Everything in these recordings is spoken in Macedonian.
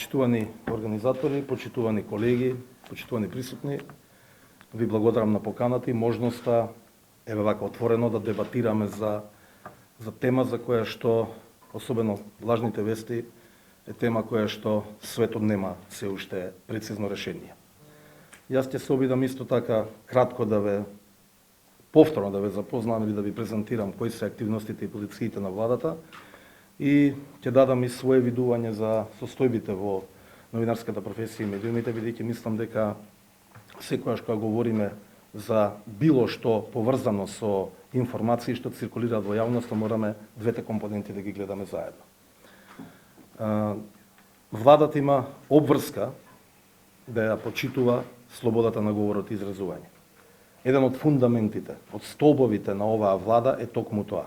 Почитувани организатори, почитувани колеги, почитувани присутни, ви благодарам на поканата и можноста еве вака отворено да дебатираме за тема за која што, особено лажните вести, е тема која што светот нема се уште прецизно решение. Јас ќе се обидам исто така кратко да ве повторно да ве запознам или да ви презентирам кои се активностите и позициите на владата и ќе дадам и свое видување за состојбите во новинарската професија и медиумите, бидејќи мислам дека секогаш кога говориме за било што поврзано со информации што циркулираат во јавноста, мораме двете компоненти да ги гледаме заедно. Владата има обврска да ја почитува слободата на говорот и изразување. Еден од фундаментите, од столбовите на оваа влада е токму тоа.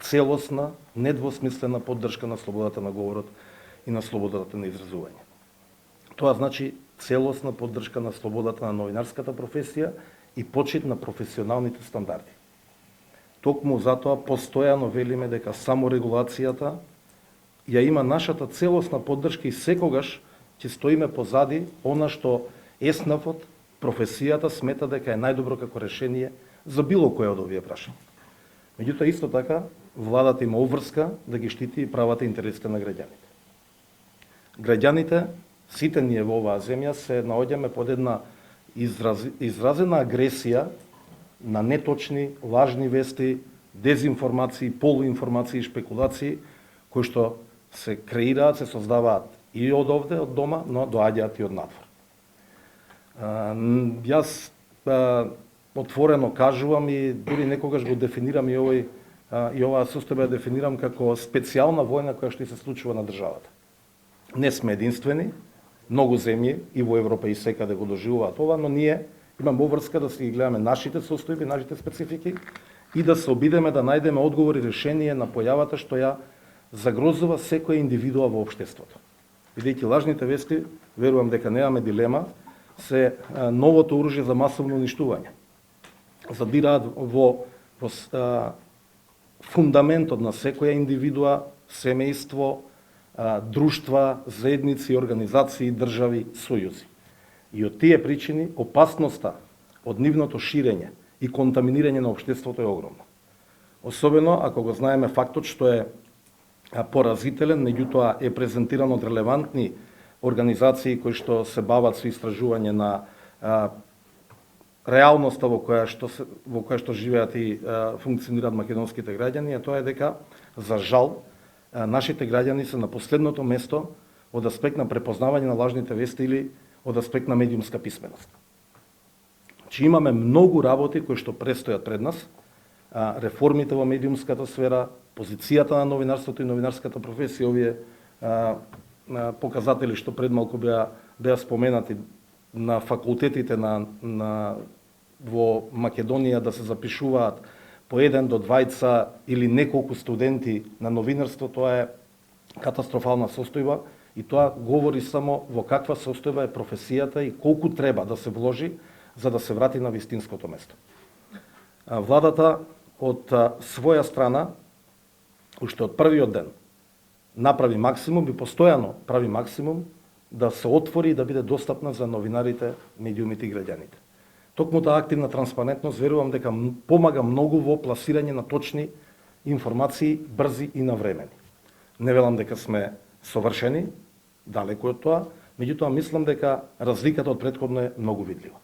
Целосна, недвосмислена поддршка на слободата на говорот и на слободата на изразување. Тоа значи целосна поддршка на слободата на новинарската професија и почит на професионалните стандарди. Токму затоа постојано велиме дека само регулацијата ја има нашата целосна поддршка и секогаш ќе стоиме позади она што ЕСНАФ-от, професијата смета дека е најдобро како решение за било кое од овие прашања. Меѓутоа исто така владата има обврска да ги штити и правата и интересите на граѓаните. Граѓаните, сите ние во оваа земја се наоѓаме под една изразена агресија на неточни, лажни вести, дезинформации, полуинформации и шпекулации кои што се креираат, се создаваат и од овде, од дома, но доаѓаат и од надвор. Јас отворено кажувам и дури некогаш го дефинирам и оваа состојба ја дефинирам како специјална војна која што се случува на државата. Не сме единствени, многу земји и во Европа и секаде го доживуваат ова, но ние имаме обврска да си ги гледаме нашите состојби, нашите специфики и да се обидеме да најдеме одговор и решение на појавата што ја загрозува секоја индивидуа во општеството. Бидејќи лажните вести, верувам дека немаме дилема, се новото оружје за масовно уништување. Задираат во фундаментот на секоја индивидуа, семејство, друштва, заедници, организации, држави, сојузи. И од тие причини опасноста од нивното ширење и контаминирање на општеството е огромна. Особено ако го знаеме фактот што е поразителен, меѓутоа е презентиран од релевантни организации кои што се бават со истражување на реалноста во која што живеат и функционираат македонските граѓани, тоа е дека за жал нашите граѓани се на последното место од аспект на препознавање на лажните вести или од аспект на медиумска писменост. Че имаме многу работи кои што престојат пред нас, реформите во медиумската сфера, позицијата на новинарството и новинарската професија, овие показатели што пред малку беа споменати на факултетите во Македонија да се запишуваат по 1 до 2 или неколку студенти на новинарство, тоа е катастрофална состојба и тоа говори само во каква состојба е професијата и колку треба да се вложи за да се врати на вистинското место. Владата од своја страна, уште од првиот ден, направи максимум и постојано прави максимум да се отвори и да биде достапна за новинарите, медиумите и граѓаните. Токму таа активна транспарентност верувам дека помага многу во пласирање на точни информации, брзи и навремени. Не велам дека сме совршени, далеку од тоа, меѓутоа мислам дека разликата од претходно е многу видлива.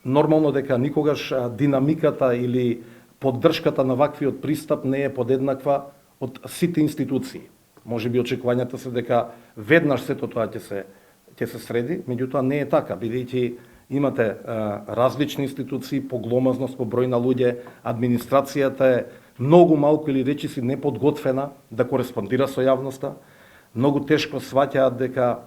Нормално дека никогаш динамиката или поддршката на ваквиот пристап не е подеднаква од сите институции. Можеби очекувањата се дека веднаш сето тоа ќе се среди, меѓутоа не е така, бидејќи имате различни институции, погломазност по број на луѓе, администрацијата е многу малку или речиси неподготвена да кореспондира со јавноста, многу тешко сваќаат дека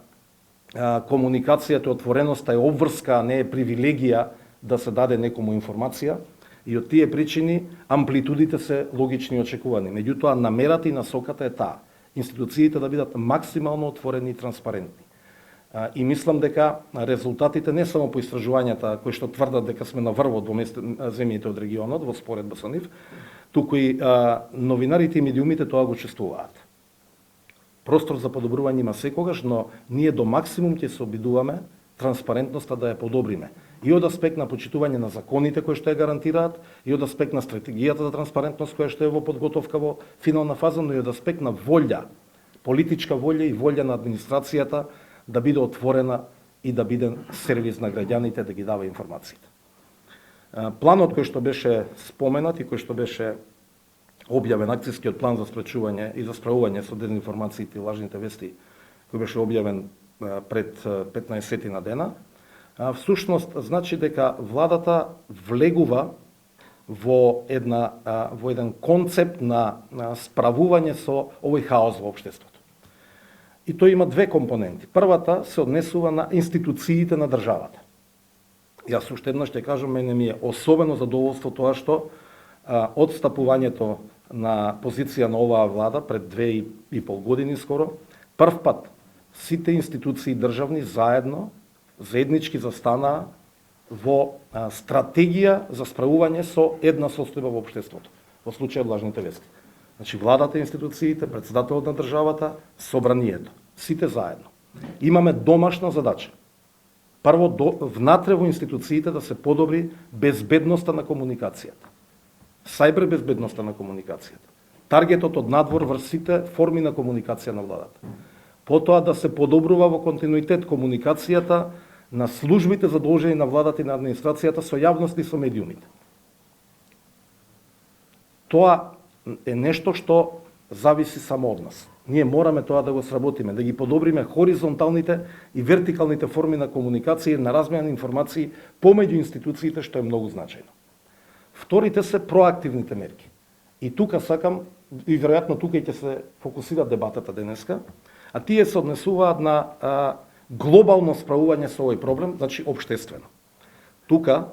комуникацијата и отвореноста е обврска, а не е привилегија да се даде некому информација, и од тие причини амплитудите се логични и очекувани. Меѓутоа намерата и насоката е таа. Институциите да бидат максимално отворени и транспарентни. И мислам дека резултатите не само по истражувањата кои што тврдат дека сме на врвот во земјите од регионот, во споредба со нив, туку и новинарите и медиумите тоа го чувствуваат. Простор за подобрување има секогаш, но ние до максимум ќе се обидуваме транспарентноста да ја подобриме. И од аспект на почитување на законите кои што ја гарантираат, и од аспект на стратегијата за транспарентност која што е во подготовка во финална фаза, но и од аспект на волја, политичка волја и волја на администрацијата да биде отворена и да биде сервис на граѓаните да ги дава информациите. Планот кој што беше споменат и кој што беше објавен, акцијскиот план за спречување и за справување со дезинформациите и лажните вести, кој беше објавен пред 15 на дена, всушност значи дека владата влегува во еден концепт на справување со овој хаос во општеството. И тој има две компоненти. Првата се однесува на институциите на државата. Јас уште еднаш ќе кажам, мене ми е особено задоволство тоа што одстапувањето на позиција на оваа влада пред 2,5 години скоро, прв пат сите институции државни заедно, заеднички застанаа во стратегија за справување со една состојба во општеството, во случајот лажните вести. Значи, владата, институциите, председателот на државата, собранието, сите заедно. Имаме домашна задача. Прво, внатре во институциите да се подобри безбедноста на комуникацијата. Сајбер безбедноста на комуникацијата. Таргетот од надвор врз сите форми на комуникација на владата. Потоа да се подобрува во континуитет комуникацијата на службите задолжени на владата и на администрацијата со јавност и со медиумите. Тоа е нешто што зависи само од нас. Ние мораме тоа да го сработиме, да ги подобриме хоризонталните и вертикалните форми на комуникација и на размена на информации помеѓу институциите, што е многу значајно. Вторите се проактивните мерки. И тука сакам, и веројатно тука и ќе се фокусира дебатата денеска, а тие се однесуваат на глобално справување со овој проблем, значи општествено. Тука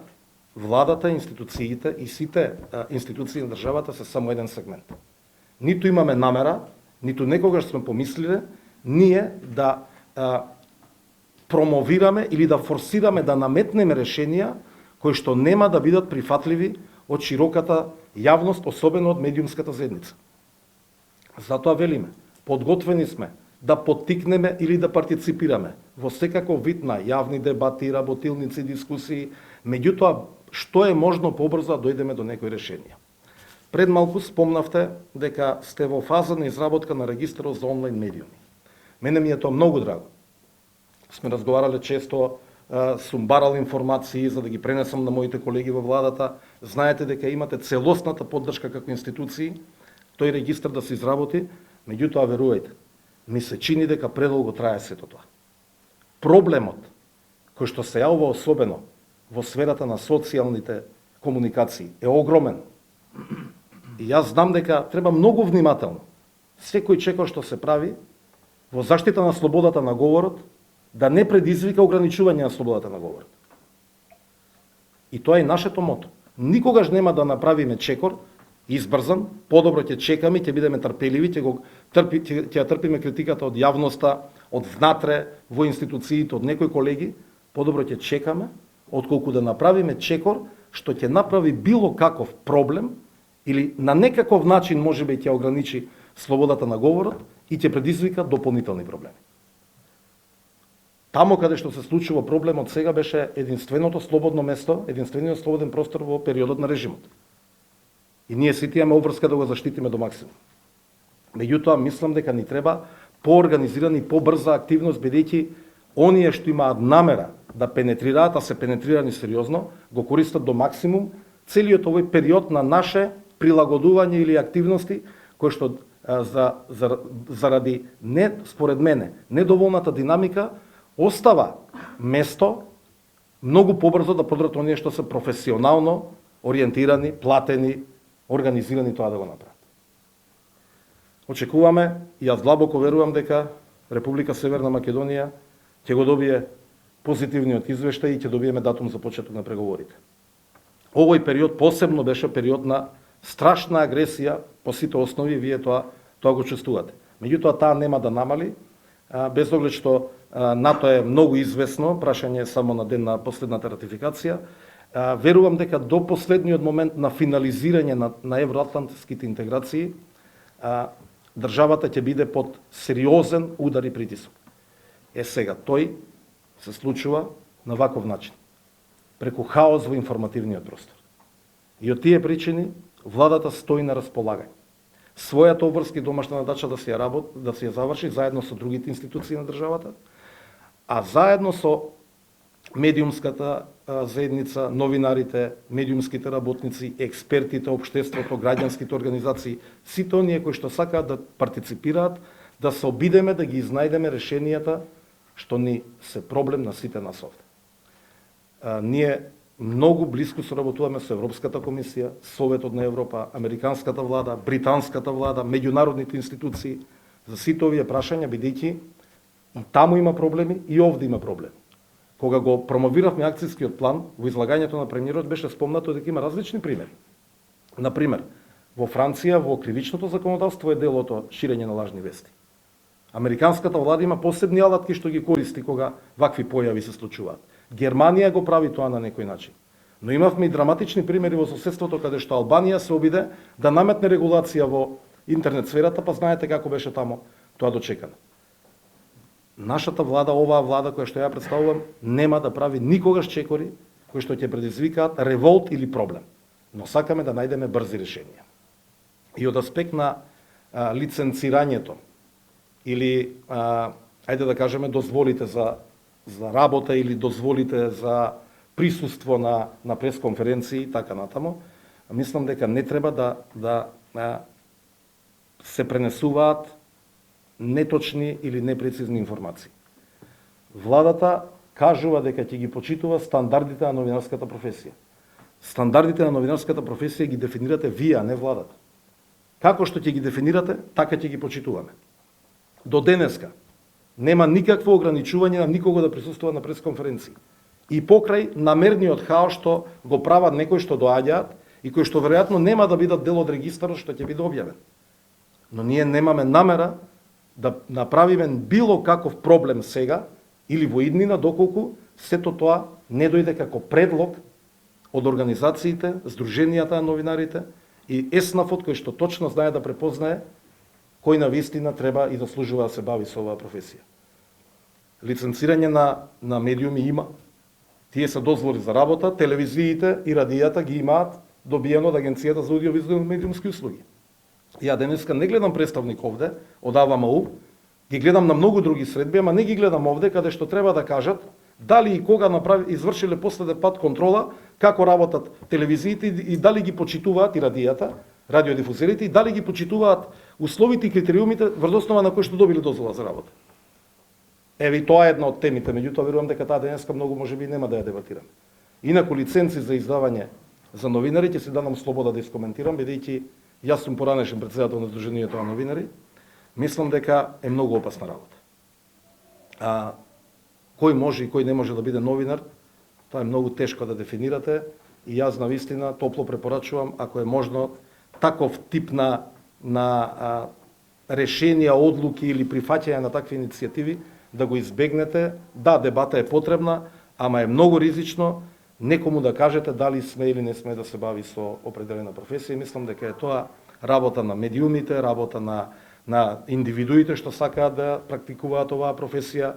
владата, институциите и сите институции на државата се само еден сегмент. Ниту имаме намера, ниту некогаш сме помислиле ние да промовираме или да форсираме да наметнеме решенија кои што нема да бидат прифатливи од широката јавност, особено од медиумската заедница. Затоа велиме, подготвени сме да поттикнеме или да партиципираме во секаков вид на јавни дебати, работилници, дискусии, меѓутоа што е можно побрзо да дојдеме до некои решенија. Пред малку спомнавте дека сте во фаза на изработка на регистарот за онлайн медиуми. Мене ми е тоа многу драго. Сме разговарале често, сум барал информации за да ги пренесам на моите колеги во владата. Знаете дека имате целосната поддршка како институции, тој регистар да се изработи, меѓутоа верувајте, ми се чини дека предолго трае сето тоа. Проблемот кој што се јавува особено во сферата на социјалните комуникации е огромен. И јас знам дека треба многу внимателно секој чекор што се прави во заштита на слободата на говорот да не предизвика ограничување на слободата на говорот. И тоа е нашето мото. Никогаш нема да направиме чекор избрзан, подобро ќе чекаме, ќе бидеме трпеливи, ќе ја трпиме критиката од јавноста, од внатре во институциите, од некои колеги, подобро ќе чекаме, отколку да направиме чекор што ќе направи било каков проблем или на некаков начин можеби ќе ограничи слободата на говорот и ќе предизвика дополнителни проблеми. Тамо каде што се случува проблемот сега беше единственото слободно место, единствениот слободен простор во периодот на режимот. И ние сите имаме обврска да го заштитиме до максимум. Меѓутоа, мислам дека ни треба поорганизирана и побрза активност, бидејќи оние што имаат намера да пенетрираат, а се пенетрирани сериозно, го користат до максимум целиот овој период на наше прилагодување или активности, кои што заради според мене, недоволната динамика, остава место многу побрзо да продрат оние што се професионално ориентирани, платени, организирани тоа да го направат. Очекуваме, и јас длабоко верувам дека Република Северна Македонија ќе го добие позитивниот извештај и ќе добиеме датум за почеток на преговорите. Овој период посебно беше период на страшна агресија по сите основи, вие тоа го чувствувате. Меѓутоа таа нема да намали, без оглед што НАТО е многу известно, прашање е само на ден на последната ратификација. Верувам дека до последниот момент на финализирање на евроатлантските интеграции, државата ќе биде под сериозен удар и притисок. Сега, тој се случува на ваков начин, преку хаос во информативниот простор. И од тие причини, владата стои на располагање. Својата обврска и домашна задача да се ја заврши заедно со другите институции на државата, а заедно со медиумската заедница, новинарите, медиумските работници, експертите, општеството, граѓанските организации, сите оние кои што сакаат да партиципираат, да се обидеме да ги изнајдеме решенијата што ни се проблем на сите нас овде. Ние многу близко соработуваме со Европската комисија, Советот на Европа, Американската влада, Британската влада, меѓународните институции за сите овие прашања, бидејќи и таму има проблеми и овде има проблеми. Кога го промовиравме акцијскиот план, во излагањето на премиерот беше спомнато дека има различни примери. Например, во Франција, во кривичното законодавство е делото ширење на лажни вести. Американската влада има посебни алатки што ги користи кога вакви појави се случуваат. Германија го прави тоа на некој начин. Но имавме и драматични примери во соседството каде што Албанија се обиде да наметне регулација во интернет сферата, па знаете како беше таму тоа дочекано. Нашата влада, оваа влада која што ја представувам, нема да прави никогаш чекори кои што ќе предизвикаат револт или проблем. Но сакаме да најдеме брзи решенија. И од аспект на лиценцирањето или ајде да кажеме дозволите за работа или дозволите за присуство на пресконференции и така натаму, мислам дека не треба да се пренесуваат неточни или непрецизни информации. Владата кажува дека ќе ги почитува стандардите на новинарската професија. Стандардите на новинарската професија ги дефинирате вие, а не владата. Како што ќе ги дефинирате, така ќе ги почитуваме. До денеска нема никакво ограничување на никого да присуствува на пресконференции. И покрај намерниот хаос што го прават некои што доаѓаат и кои што веројатно нема да бидат дел од регистарот што ќе биде објавен. Но ние немаме намера да направиме било каков проблем сега или во иднина, доколку сето тоа не дојде како предлог од организациите, здруженијата на новинарите и ЕСНАФот кој што точно знае да препознае кој на вистина треба и заслужува да се бави со оваа професија. Лиценцирање на медиуми има. Тие се дозволи за работа, телевизиите и радијата ги имаат добиено од Агенцијата за аудиовизуелни медиумски услуги. Ја денеска не гледам представник овде од АВМУ, ги гледам на многу други средби, ама не ги гледам овде каде што треба да кажат дали и кога извршиле последен пат контрола како работат телевизиите и дали ги почитуваат и радијата, радиодифузерите и дали ги почитуваат условите и критериумите врз основа на кои што добиле дозвола за работа. Еве и тоа е една од темите, меѓутоа верувам дека таа денеска многу можеби нема да ја дебатираме. Инаку лиценци за издавање за новинари ќе се дадам слобода да искоментирам, бидејќи јас сум поранешен претседател на Сдруженијето на новинари, мислам дека е многу опасна работа. Кој може и кој не може да биде новинар, тоа е многу тешко да дефинирате и јас навистина топло препорачувам, ако е можно, таков тип на решенија, одлуки или прифаќање на такви иницијативи да го избегнете. Да, дебата е потребна, ама е многу ризично некому да кажете дали сме или не сме да се бави со определена професија. Мислам дека е тоа работа на медиумите, работа на индивидуите што сакаат да практикуваат оваа професија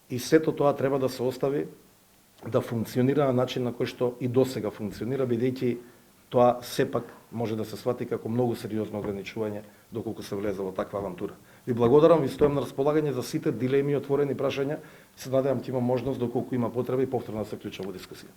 и сето тоа треба да се остави да функционира на начин на кој што и досега функционира, бидејќи тоа сепак може да се свати како многу сериозно ограничување доколку се влезе во таква авантура. Ви благодарам, ви стојам на располагање за сите дилеми и отворени прашања. Се надевам ќе имам можност доколку има потреба и повторно да се вклучам во дискусија.